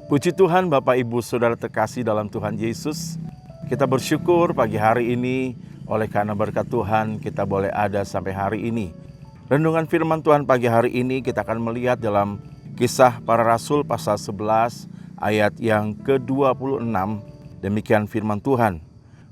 Puji Tuhan Bapak Ibu Saudara terkasih dalam Tuhan Yesus. Kita bersyukur pagi hari ini oleh karena berkat Tuhan kita boleh ada sampai hari ini. Renungan firman Tuhan pagi hari ini kita akan melihat dalam Kisah Para Rasul pasal 11 ayat yang ke-26. Demikian firman Tuhan.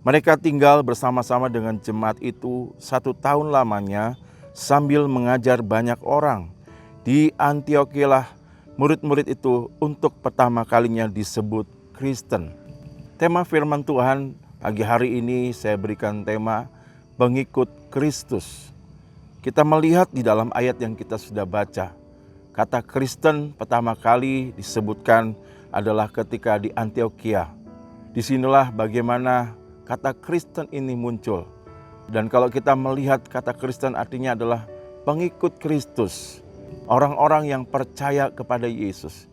Mereka tinggal bersama-sama dengan jemaat itu 1 tahun lamanya sambil mengajar banyak orang. Di Antiokhia murid-murid itu untuk pertama kalinya disebut Kristen. Tema firman Tuhan pagi hari ini saya berikan tema pengikut Kristus. Kita melihat di dalam ayat yang kita sudah baca. Kata Kristen pertama kali disebutkan adalah ketika di Antiokhia. Disinilah bagaimana kata Kristen ini muncul. Dan kalau kita melihat kata Kristen artinya adalah pengikut Kristus. Orang-orang yang percaya kepada Yesus.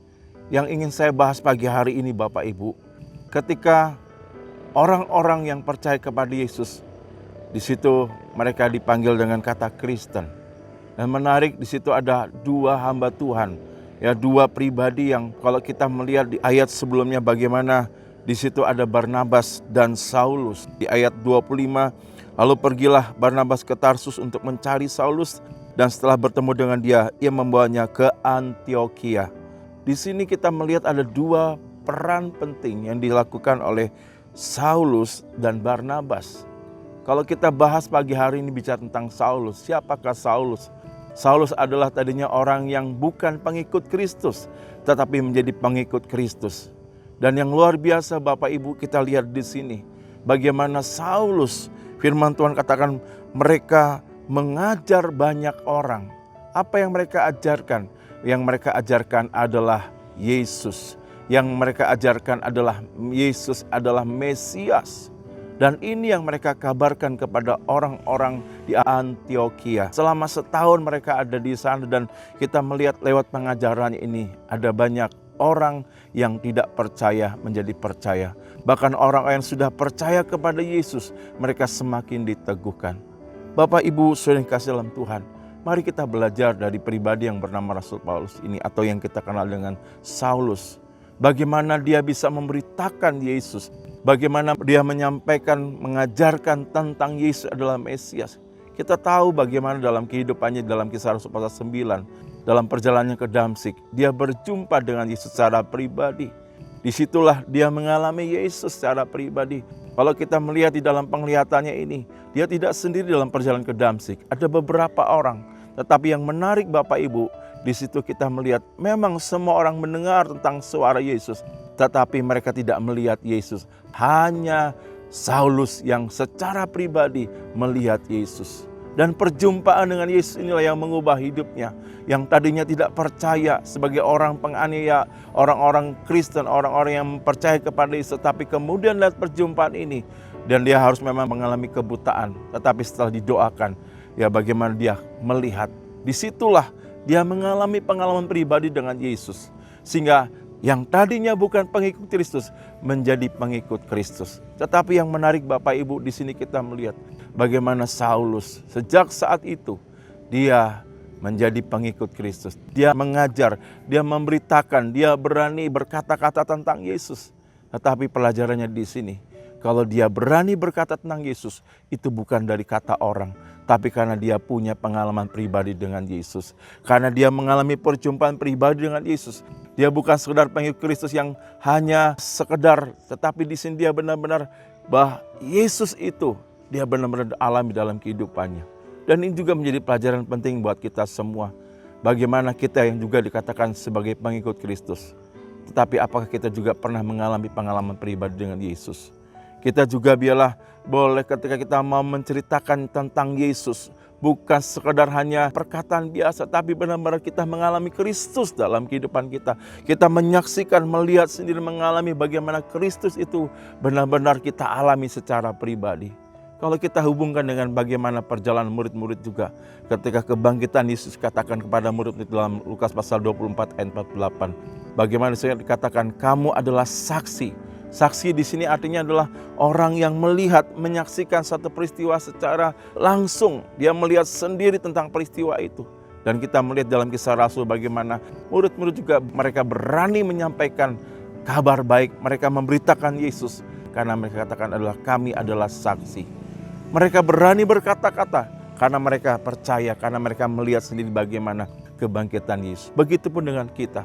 Yang ingin saya bahas pagi hari ini Bapak Ibu, ketika orang-orang yang percaya kepada Yesus, di situ mereka dipanggil dengan kata Kristen. Dan menarik di situ ada dua hamba Tuhan, ya dua pribadi yang kalau kita melihat di ayat sebelumnya bagaimana di situ ada Barnabas dan Saulus. Di ayat 25, lalu pergilah Barnabas ke Tarsus untuk mencari Saulus. Dan setelah bertemu dengan dia, ia membawanya ke Antiokhia. Di sini kita melihat ada dua peran penting yang dilakukan oleh Saulus dan Barnabas. Kalau kita bahas pagi hari ini bicara tentang Saulus, siapakah Saulus? Saulus adalah tadinya orang yang bukan pengikut Kristus, tetapi menjadi pengikut Kristus. Dan yang luar biasa Bapak Ibu kita lihat di sini, bagaimana Saulus, firman Tuhan katakan mereka mengajar banyak orang. Apa yang mereka ajarkan? Yang mereka ajarkan adalah Yesus. Yang mereka ajarkan adalah Yesus adalah Mesias. Dan ini yang mereka kabarkan kepada orang-orang di Antiokhia. Selama setahun mereka ada di sana dan kita melihat lewat pengajarannya ini ada banyak orang yang tidak percaya menjadi percaya. Bahkan orang yang sudah percaya kepada Yesus, mereka semakin diteguhkan. Bapak Ibu saudara yang kasih dalam Tuhan, mari kita belajar dari pribadi yang bernama Rasul Paulus ini atau yang kita kenal dengan Saulus. Bagaimana dia bisa memberitakan Yesus, bagaimana dia menyampaikan, mengajarkan tentang Yesus adalah Mesias. Kita tahu bagaimana dalam kehidupannya dalam Kisah Rasul pasal 9, dalam perjalanannya ke Damsyik, dia berjumpa dengan Yesus secara pribadi. Disitulah dia mengalami Yesus secara pribadi. Kalau kita melihat di dalam penglihatannya ini, dia tidak sendiri dalam perjalanan ke Damsyik. Ada beberapa orang. Tetapi yang menarik Bapak Ibu, di situ kita melihat memang semua orang mendengar tentang suara Yesus. Tetapi mereka tidak melihat Yesus. Hanya Saulus yang secara pribadi melihat Yesus. Dan perjumpaan dengan Yesus inilah yang mengubah hidupnya. Yang tadinya tidak percaya sebagai orang penganiaya, orang-orang Kristen, orang-orang yang percaya kepada Yesus. Tetapi kemudian lihat perjumpaan ini. Dan dia harus memang mengalami kebutaan. Tetapi setelah didoakan, ya bagaimana dia melihat. Disitulah dia mengalami pengalaman pribadi dengan Yesus. Sehingga yang tadinya bukan pengikut Kristus menjadi pengikut Kristus. Tetapi yang menarik Bapak Ibu di sini kita melihat bagaimana Saulus sejak saat itu dia menjadi pengikut Kristus. Dia mengajar, dia memberitakan, dia berani berkata-kata tentang Yesus. Tetapi pelajarannya di sini, kalau dia berani berkata tentang Yesus, itu bukan dari kata orang, tapi karena dia punya pengalaman pribadi dengan Yesus. Karena dia mengalami perjumpaan pribadi dengan Yesus. Dia bukan sekedar pengikut Kristus yang hanya sekedar, tetapi di sini dia benar-benar bahwa Yesus itu dia benar-benar alami dalam kehidupannya. Dan ini juga menjadi pelajaran penting buat kita semua. Bagaimana kita yang juga dikatakan sebagai pengikut Kristus. Tetapi apakah kita juga pernah mengalami pengalaman pribadi dengan Yesus? Kita juga biarlah boleh ketika kita mau menceritakan tentang Yesus, bukan sekedar hanya perkataan biasa, tapi benar-benar kita mengalami Kristus dalam kehidupan kita. Kita menyaksikan, melihat sendiri, mengalami bagaimana Kristus itu benar-benar kita alami secara pribadi. Kalau kita hubungkan dengan bagaimana perjalanan murid-murid juga. Ketika kebangkitan Yesus katakan kepada murid-murid dalam Lukas pasal 24 ayat 48. Bagaimana saya dikatakan kamu adalah saksi. Saksi di sini artinya adalah orang yang melihat, menyaksikan satu peristiwa secara langsung. Dia melihat sendiri tentang peristiwa itu. Dan kita melihat dalam Kisah Rasul bagaimana murid-murid juga mereka berani menyampaikan kabar baik, mereka memberitakan Yesus karena mereka katakan kami adalah saksi. Mereka berani berkata-kata karena mereka percaya, karena mereka melihat sendiri bagaimana kebangkitan Yesus. Begitupun dengan kita.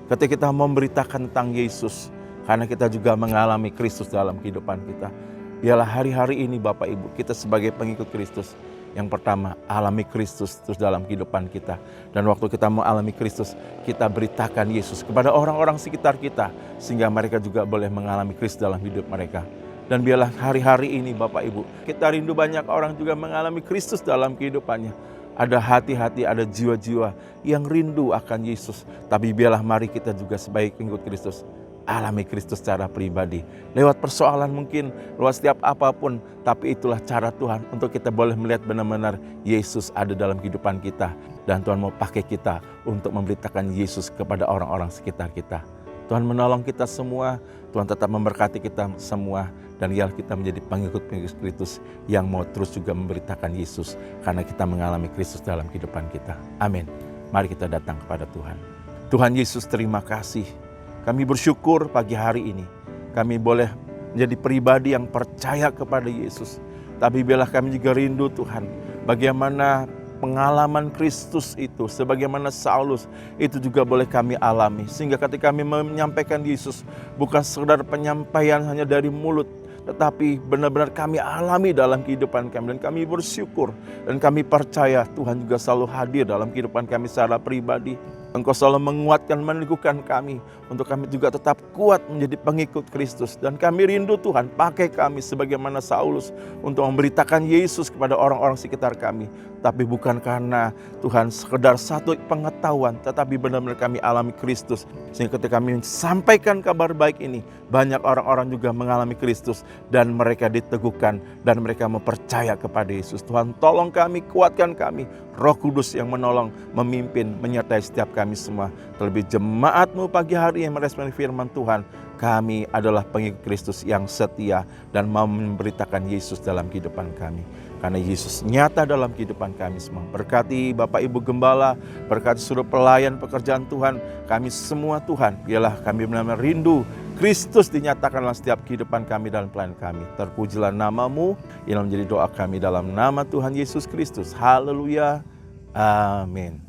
Ketika kita memberitakan tentang Yesus, karena kita juga mengalami Kristus dalam kehidupan kita. Biarlah hari-hari ini Bapak Ibu, kita sebagai pengikut Kristus, yang pertama alami Kristus terus dalam kehidupan kita. Dan waktu kita mengalami Kristus, kita beritakan Yesus kepada orang-orang sekitar kita, sehingga mereka juga boleh mengalami Kristus dalam hidup mereka. Dan biarlah hari-hari ini Bapak Ibu, kita rindu banyak orang juga mengalami Kristus dalam kehidupannya. Ada hati-hati, ada jiwa-jiwa yang rindu akan Yesus. Tapi biarlah mari kita juga sebagai pengikut Kristus alami Kristus secara pribadi. Lewat persoalan mungkin, lewat setiap apapun. Tapi itulah cara Tuhan untuk kita boleh melihat benar-benar Yesus ada dalam kehidupan kita. Dan Tuhan mau pakai kita untuk memberitakan Yesus kepada orang-orang sekitar kita. Tuhan menolong kita semua, Tuhan tetap memberkati kita semua. Dan biarlah kita menjadi pengikut-pengikut Kristus yang mau terus juga memberitakan Yesus. Karena kita mengalami Kristus dalam kehidupan kita. Amin. Mari kita datang kepada Tuhan. Tuhan Yesus, terima kasih. Kami bersyukur pagi hari ini kami boleh menjadi pribadi yang percaya kepada Yesus. Tapi biarlah kami juga rindu Tuhan, bagaimana pengalaman Kristus itu, sebagaimana Saulus itu juga boleh kami alami. Sehingga ketika kami menyampaikan Yesus, bukan sekedar penyampaian hanya dari mulut, tetapi benar-benar kami alami dalam kehidupan kami. Dan kami bersyukur dan kami percaya Tuhan juga selalu hadir dalam kehidupan kami secara pribadi. Engkau selalu menguatkan, meneguhkan kami untuk kami juga tetap kuat menjadi pengikut Kristus. Dan kami rindu Tuhan, pakai kami sebagaimana Saulus untuk memberitakan Yesus kepada orang-orang sekitar kami. Tapi bukan karena Tuhan sekedar satu pengetahuan, tetapi benar-benar kami alami Kristus. Sehingga ketika kami sampaikan kabar baik ini, banyak orang-orang juga mengalami Kristus dan mereka diteguhkan dan mereka mempercaya kepada Yesus. Tuhan tolong kami, kuatkan kami. Roh Kudus yang menolong, memimpin, menyertai setiap kami semua. Terlebih jemaat-Mu pagi hari yang meresponi firman Tuhan. Kami adalah pengikut Kristus yang setia dan mau memberitakan Yesus dalam kehidupan kami. Karena Yesus nyata dalam kehidupan kami semua. Berkati Bapak Ibu Gembala, berkati seluruh pelayan pekerjaan Tuhan. Kami semua Tuhan, biarlah kami benar-benar rindu Kristus dinyatakan dalam setiap kehidupan kami dan pelayan kami. Terpujilah nama-Mu, yang menjadi doa kami dalam nama Tuhan Yesus Kristus. Haleluya. Amin.